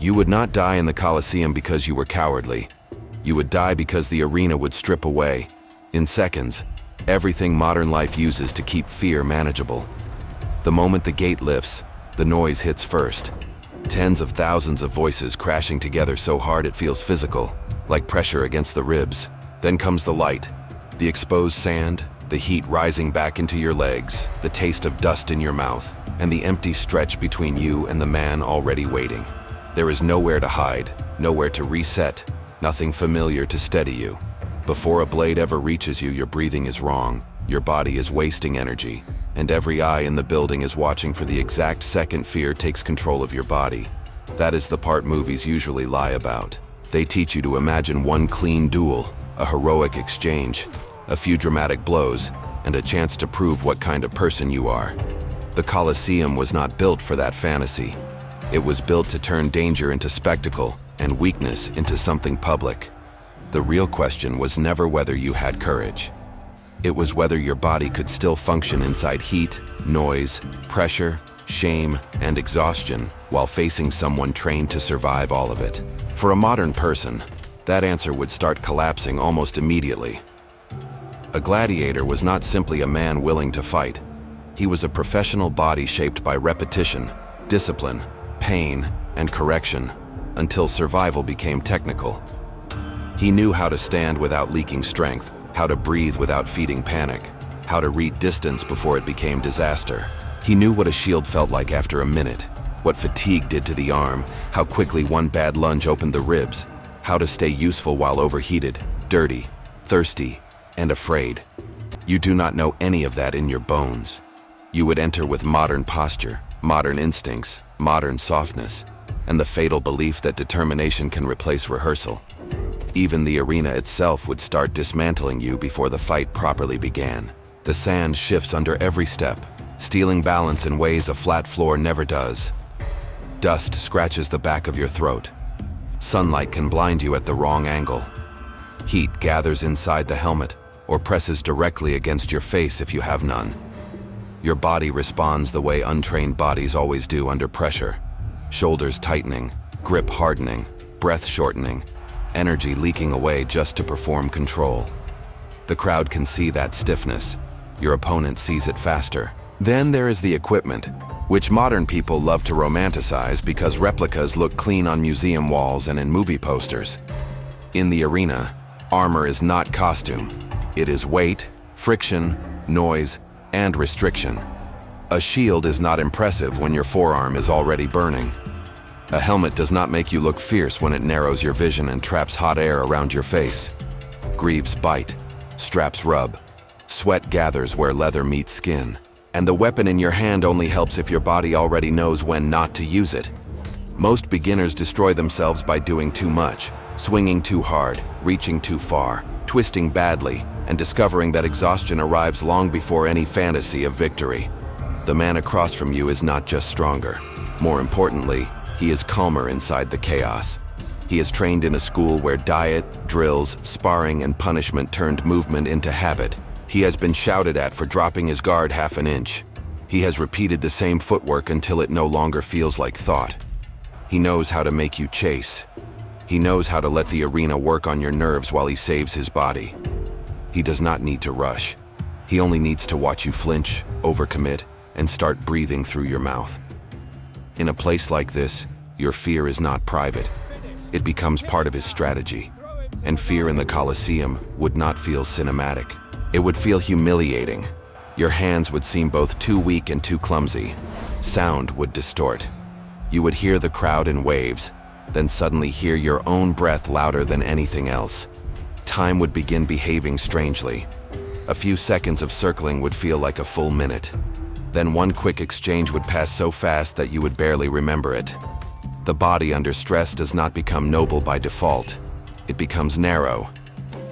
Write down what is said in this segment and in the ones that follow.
You would not die in the Colosseum because you were cowardly. You would die because the arena would strip away, in seconds, everything modern life uses to keep fear manageable. The moment the gate lifts, the noise hits first. Tens of thousands of voices crashing together so hard it feels physical, like pressure against the ribs. Then comes the light, the exposed sand, the heat rising back into your legs, the taste of dust in your mouth, and the empty stretch between you and the man already waiting. There is nowhere to hide, nowhere to reset, nothing familiar to steady you. Before a blade ever reaches you, your breathing is wrong, your body is wasting energy, and every eye in the building is watching for the exact second fear takes control of your body. That is the part movies usually lie about. They teach you to imagine one clean duel, a heroic exchange, a few dramatic blows, and a chance to prove what kind of person you are. The Colosseum was not built for that fantasy. It was built to turn danger into spectacle and weakness into something public. The real question was never whether you had courage. It was whether your body could still function inside heat, noise, pressure, shame, and exhaustion while facing someone trained to survive all of it. For a modern person, that answer would start collapsing almost immediately. A gladiator was not simply a man willing to fight. He was a professional body shaped by repetition, discipline, pain, and correction, until survival became technical. He knew how to stand without leaking strength, how to breathe without feeding panic, how to read distance before it became disaster. He knew what a shield felt like after a minute, what fatigue did to the arm, how quickly one bad lunge opened the ribs, how to stay useful while overheated, dirty, thirsty, and afraid. You do not know any of that in your bones. You would enter with modern posture, modern instincts, modern softness, and the fatal belief that determination can replace rehearsal. Even the arena itself would start dismantling you before the fight properly began. The sand shifts under every step, stealing balance in ways a flat floor never does. Dust scratches the back of your throat. Sunlight can blind you at the wrong angle. Heat gathers inside the helmet or presses directly against your face if you have none. Your body responds the way untrained bodies always do under pressure. Shoulders tightening, grip hardening, breath shortening, energy leaking away just to perform control. The crowd can see that stiffness. Your opponent sees it faster. Then there is the equipment, which modern people love to romanticize because replicas look clean on museum walls and in movie posters. In the arena, armor is not costume. It is weight, friction, noise, and restriction. A shield is not impressive when your forearm is already burning. A helmet does not make you look fierce when it narrows your vision and traps hot air around your face. Greaves bite, straps rub, sweat gathers where leather meets skin, and the weapon in your hand only helps if your body already knows when not to use it. Most beginners destroy themselves by doing too much, swinging too hard, reaching too far, twisting badly, and discovering that exhaustion arrives long before any fantasy of victory. The man across from you is not just stronger. More importantly, he is calmer inside the chaos. He is trained in a school where diet, drills, sparring, and punishment turned movement into habit. He has been shouted at for dropping his guard half an inch. He has repeated the same footwork until it no longer feels like thought. He knows how to make you chase. He knows how to let the arena work on your nerves while he saves his body. He does not need to rush. He only needs to watch you flinch, overcommit, and start breathing through your mouth. In a place like this, your fear is not private. It becomes part of his strategy. And fear in the Colosseum would not feel cinematic. It would feel humiliating. Your hands would seem both too weak and too clumsy. Sound would distort. You would hear the crowd in waves, then suddenly hear your own breath louder than anything else. Time would begin behaving strangely. A few seconds of circling would feel like a full minute. Then one quick exchange would pass so fast that you would barely remember it. The body under stress does not become noble by default. It becomes narrow.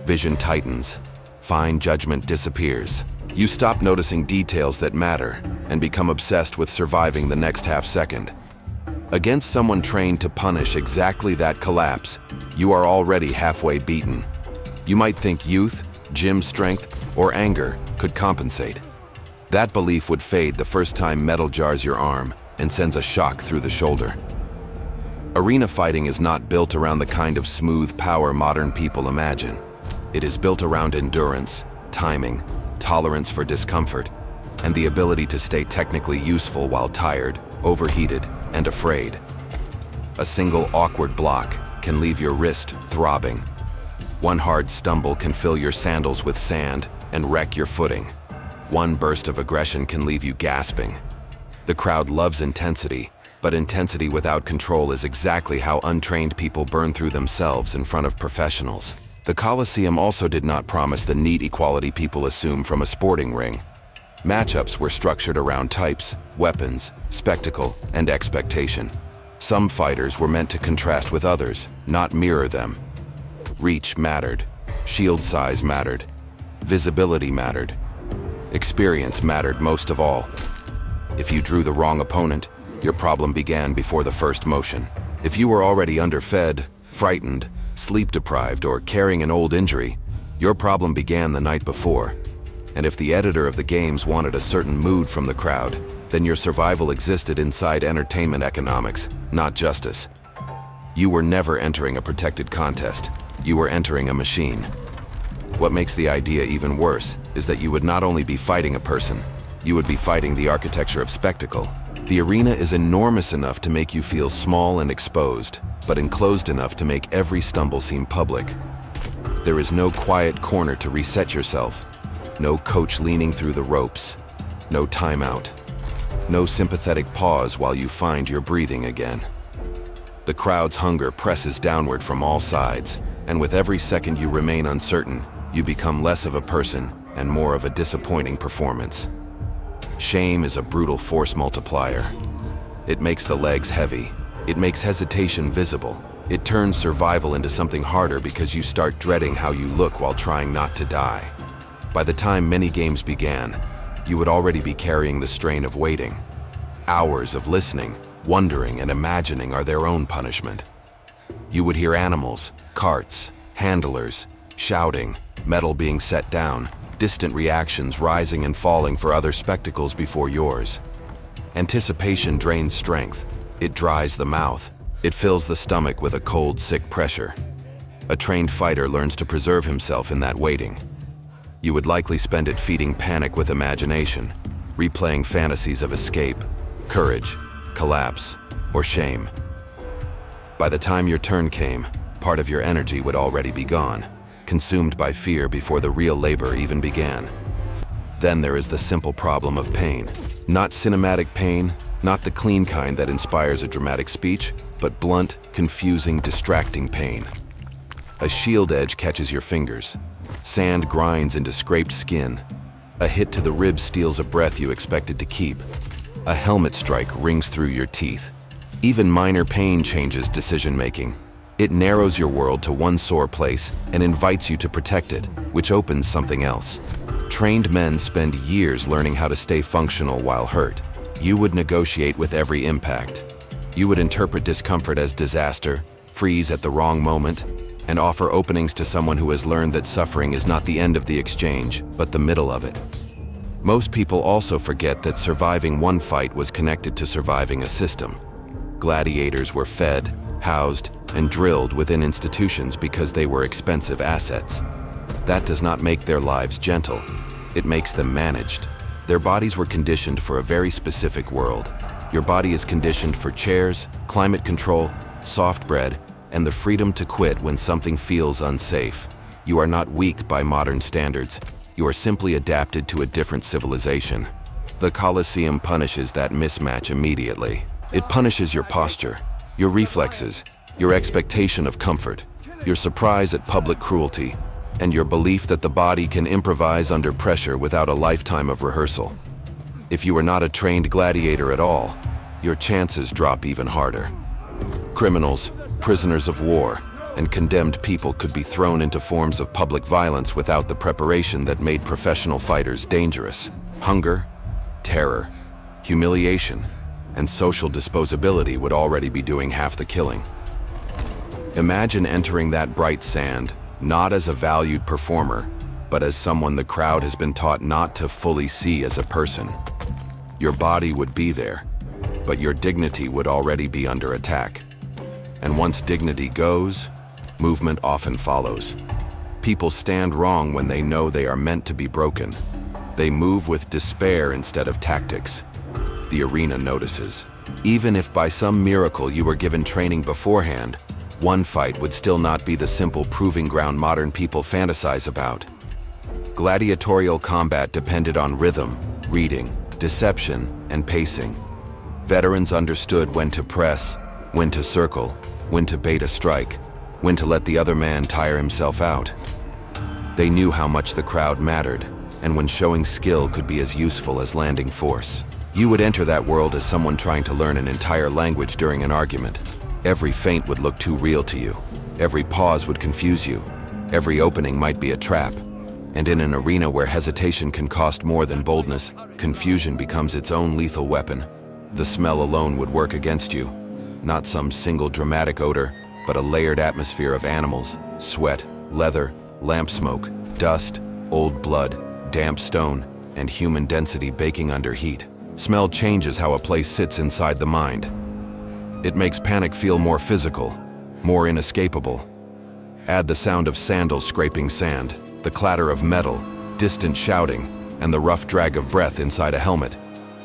Vision tightens. Fine judgment disappears. You stop noticing details that matter and become obsessed with surviving the next half second. Against someone trained to punish exactly that collapse, you are already halfway beaten. You might think youth, gym strength, or anger could compensate. That belief would fade the first time metal jars your arm and sends a shock through the shoulder. Arena fighting is not built around the kind of smooth power modern people imagine. It is built around endurance, timing, tolerance for discomfort, and the ability to stay technically useful while tired, overheated, and afraid. A single awkward block can leave your wrist throbbing. One hard stumble can fill your sandals with sand and wreck your footing. One burst of aggression can leave you gasping. The crowd loves intensity, but intensity without control is exactly how untrained people burn through themselves in front of professionals. The Colosseum also did not promise the neat equality people assume from a sporting ring. Matchups were structured around types, weapons, spectacle, and expectation. Some fighters were meant to contrast with others, not mirror them. Reach mattered. Shield size mattered. Visibility mattered. Experience mattered most of all. If you drew the wrong opponent, your problem began before the first motion. If you were already underfed, frightened, sleep-deprived, or carrying an old injury, your problem began the night before. And if the editor of the games wanted a certain mood from the crowd, then your survival existed inside entertainment economics, not justice. You were never entering a protected contest. You were entering a machine. What makes the idea even worse is that you would not only be fighting a person, you would be fighting the architecture of spectacle. The arena is enormous enough to make you feel small and exposed, but enclosed enough to make every stumble seem public. There is no quiet corner to reset yourself, no coach leaning through the ropes, no timeout, no sympathetic pause while you find your breathing again. The crowd's hunger presses downward from all sides, and with every second you remain uncertain, you become less of a person and more of a disappointing performance. Shame is a brutal force multiplier. It makes the legs heavy. It makes hesitation visible. It turns survival into something harder because you start dreading how you look while trying not to die. By the time many games began, you would already be carrying the strain of waiting. Hours of listening, wondering, and imagining are their own punishment. You would hear animals, carts, handlers, shouting, metal being set down, distant reactions rising and falling for other spectacles before yours. Anticipation drains strength. It dries the mouth. It fills the stomach with a cold, sick pressure. A trained fighter learns to preserve himself in that waiting. You would likely spend it feeding panic with imagination, replaying fantasies of escape, courage, collapse, or shame. By the time your turn came, part of your energy would already be gone, consumed by fear before the real labor even began. Then there is the simple problem of pain. Not cinematic pain, not the clean kind that inspires a dramatic speech, but blunt, confusing, distracting pain. A shield edge catches your fingers. Sand grinds into scraped skin. A hit to the ribs steals a breath you expected to keep. A helmet strike rings through your teeth. Even minor pain changes decision-making. It narrows your world to one sore place and invites you to protect it, which opens something else. Trained men spend years learning how to stay functional while hurt. You would negotiate with every impact. You would interpret discomfort as disaster, freeze at the wrong moment, and offer openings to someone who has learned that suffering is not the end of the exchange, but the middle of it. Most people also forget that surviving one fight was connected to surviving a system. Gladiators were fed, housed, and drilled within institutions because they were expensive assets. That does not make their lives gentle. It makes them managed. Their bodies were conditioned for a very specific world. Your body is conditioned for chairs, climate control, soft bread, and the freedom to quit when something feels unsafe. You are not weak by modern standards. You are simply adapted to a different civilization. The Colosseum punishes that mismatch immediately. It punishes your posture, your reflexes, your expectation of comfort, your surprise at public cruelty, and your belief that the body can improvise under pressure without a lifetime of rehearsal. If you are not a trained gladiator at all, your chances drop even harder. Criminals, prisoners of war, and condemned people could be thrown into forms of public violence without the preparation that made professional fighters dangerous. Hunger, terror, humiliation, and social disposability would already be doing half the killing. Imagine entering that bright sand, not as a valued performer, but as someone the crowd has been taught not to fully see as a person. Your body would be there, but your dignity would already be under attack. And once dignity goes, movement often follows. People stand wrong when they know they are meant to be broken. They move with despair instead of tactics. The arena notices. Even if by some miracle you were given training beforehand, one fight would still not be the simple proving ground modern people fantasize about. Gladiatorial combat depended on rhythm, reading, deception, and pacing. Veterans understood when to press, when to circle, when to bait a strike, when to let the other man tire himself out. They knew how much the crowd mattered, and when showing skill could be as useful as landing force. You would enter that world as someone trying to learn an entire language during an argument. Every feint would look too real to you. Every pause would confuse you. Every opening might be a trap. And in an arena where hesitation can cost more than boldness, confusion becomes its own lethal weapon. The smell alone would work against you. Not some single dramatic odor, but a layered atmosphere of animals, sweat, leather, lamp smoke, dust, old blood, damp stone, and human density baking under heat. Smell changes how a place sits inside the mind. It makes panic feel more physical, more inescapable. Add the sound of sandals scraping sand, the clatter of metal, distant shouting, and the rough drag of breath inside a helmet,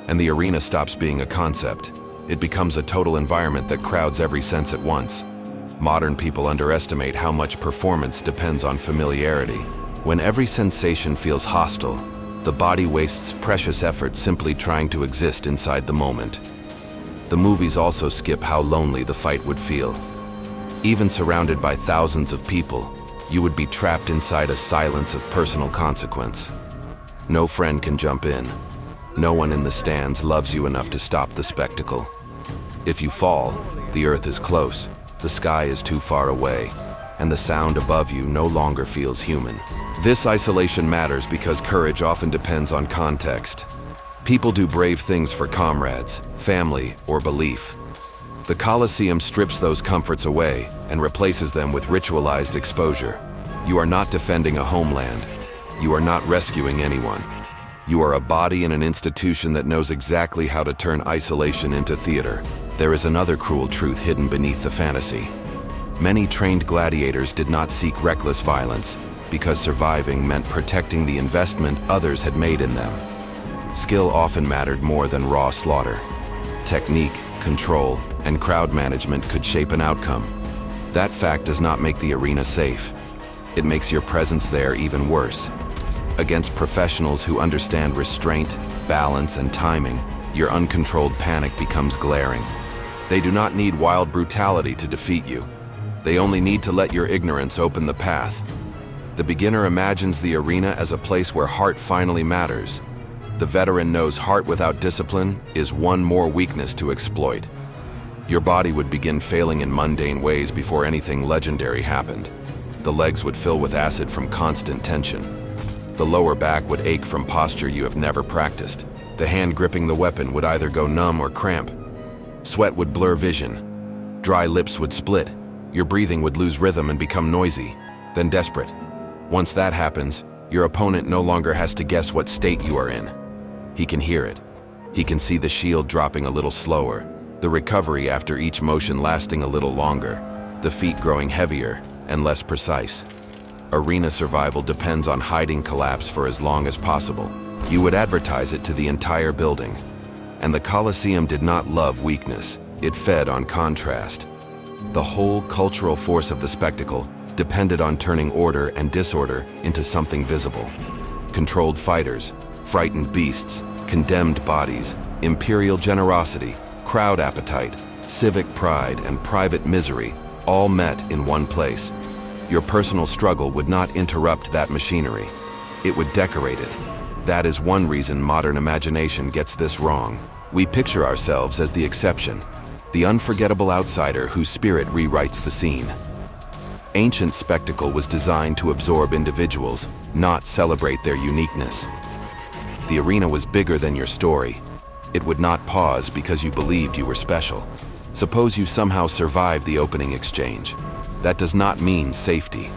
and the arena stops being a concept. It becomes a total environment that crowds every sense at once. Modern people underestimate how much performance depends on familiarity. When every sensation feels hostile, the body wastes precious effort simply trying to exist inside the moment. The movies also skip how lonely the fight would feel. Even surrounded by thousands of people, you would be trapped inside a silence of personal consequence. No friend can jump in. No one in the stands loves you enough to stop the spectacle. If you fall, the earth is close, the sky is too far away, and the sound above you no longer feels human. This isolation matters because courage often depends on context. People do brave things for comrades, family, or belief. The Colosseum strips those comforts away and replaces them with ritualized exposure. You are not defending a homeland. You are not rescuing anyone. You are a body in an institution that knows exactly how to turn isolation into theater. There is another cruel truth hidden beneath the fantasy. Many trained gladiators did not seek reckless violence because surviving meant protecting the investment others had made in them. Skill often mattered more than raw slaughter. Technique, control, and crowd management could shape an outcome. That fact does not make the arena safe. It makes your presence there even worse. Against professionals who understand restraint, balance, and timing, your uncontrolled panic becomes glaring. They do not need wild brutality to defeat you. They only need to let your ignorance open the path. The beginner imagines the arena as a place where heart finally matters. The veteran knows heart without discipline is one more weakness to exploit. Your body would begin failing in mundane ways before anything legendary happened. The legs would fill with acid from constant tension. The lower back would ache from posture you have never practiced. The hand gripping the weapon would either go numb or cramp. Sweat would blur vision. Dry lips would split. Your breathing would lose rhythm and become noisy, then desperate. Once that happens, your opponent no longer has to guess what state you are in. He can hear it. He can see the shield dropping a little slower, the recovery after each motion lasting a little longer, the feet growing heavier and less precise. Arena survival depends on hiding collapse for as long as possible. You would advertise it to the entire building. And the Colosseum did not love weakness. It fed on contrast. The whole cultural force of the spectacle depended on turning order and disorder into something visible. Controlled fighters, frightened beasts, condemned bodies, imperial generosity, crowd appetite, civic pride, and private misery all met in one place. Your personal struggle would not interrupt that machinery. It would decorate it. That is one reason modern imagination gets this wrong. We picture ourselves as the exception, the unforgettable outsider whose spirit rewrites the scene. Ancient spectacle was designed to absorb individuals, not celebrate their uniqueness. The arena was bigger than your story. It would not pause because you believed you were special. Suppose you somehow survived the opening exchange. That does not mean safety.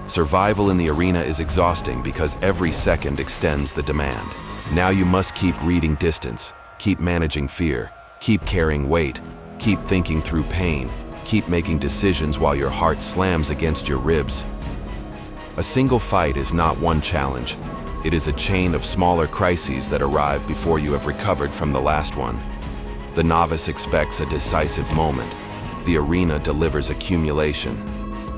Survival in the arena is exhausting because every second extends the demand. Now you must keep reading distance, keep managing fear, keep carrying weight, keep thinking through pain, Keep making decisions while your heart slams against your ribs. A single fight is not one challenge. It is a chain of smaller crises that arrive before you have recovered from the last one. The novice expects a decisive moment. The arena delivers accumulation.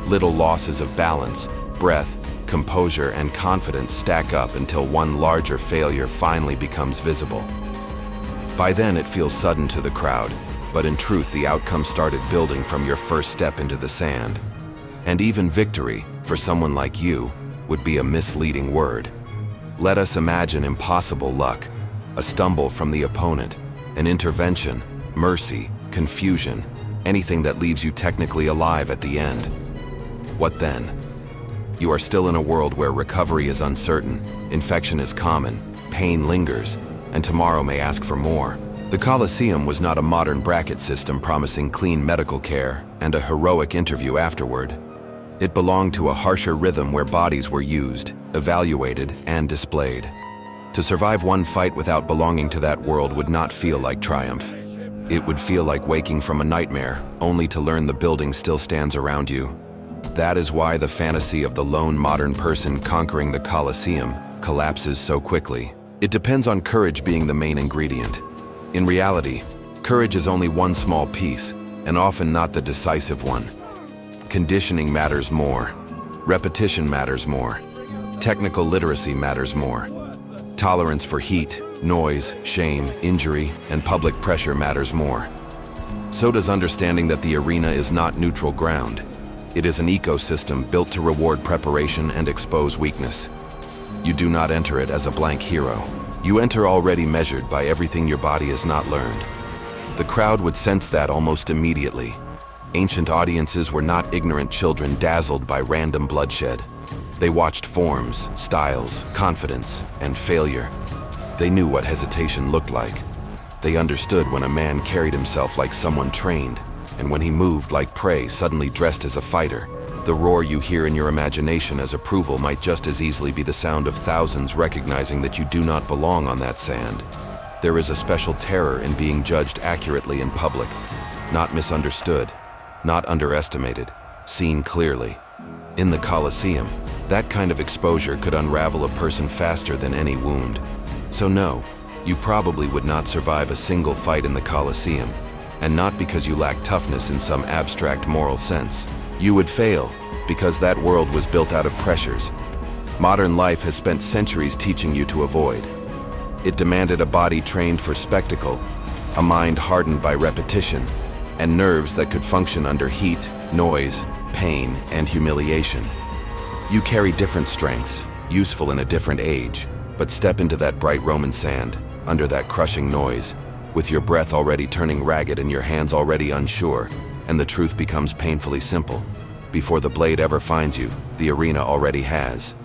Little losses of balance, breath, composure, and confidence stack up until one larger failure finally becomes visible. By then, it feels sudden to the crowd, but in truth, the outcome started building from your first step into the sand. And even victory, for someone like you, would be a misleading word. Let us imagine impossible luck, a stumble from the opponent, an intervention, mercy, confusion, anything that leaves you technically alive at the end. What then? You are still in a world where recovery is uncertain, infection is common, pain lingers, and tomorrow may ask for more. The Colosseum was not a modern bracket system promising clean medical care and a heroic interview afterward. It belonged to a harsher rhythm where bodies were used, evaluated, and displayed. To survive one fight without belonging to that world would not feel like triumph. It would feel like waking from a nightmare, only to learn the building still stands around you. That is why the fantasy of the lone modern person conquering the Colosseum collapses so quickly. It depends on courage being the main ingredient. In reality, courage is only one small piece, and often not the decisive one. Conditioning matters more. Repetition matters more. Technical literacy matters more. Tolerance for heat, noise, shame, injury, and public pressure matters more. So does understanding that the arena is not neutral ground. It is an ecosystem built to reward preparation and expose weakness. You do not enter it as a blank hero. You enter already measured by everything your body has not learned. The crowd would sense that almost immediately. Ancient audiences were not ignorant children dazzled by random bloodshed. They watched forms, styles, confidence, and failure. They knew what hesitation looked like. They understood when a man carried himself like someone trained, and when he moved like prey suddenly dressed as a fighter. The roar you hear in your imagination as approval might just as easily be the sound of thousands recognizing that you do not belong on that sand. There is a special terror in being judged accurately in public, not misunderstood, not underestimated, seen clearly. In the Colosseum, that kind of exposure could unravel a person faster than any wound. So no, you probably would not survive a single fight in the Colosseum, and not because you lack toughness in some abstract moral sense. You would fail because that world was built out of pressures modern life has spent centuries teaching you to avoid. It demanded a body trained for spectacle, a mind hardened by repetition, and nerves that could function under heat, noise, pain, and humiliation. You carry different strengths, useful in a different age, but step into that bright Roman sand, under that crushing noise, with your breath already turning ragged and your hands already unsure, and the truth becomes painfully simple. Before the blade ever finds you, the arena already has.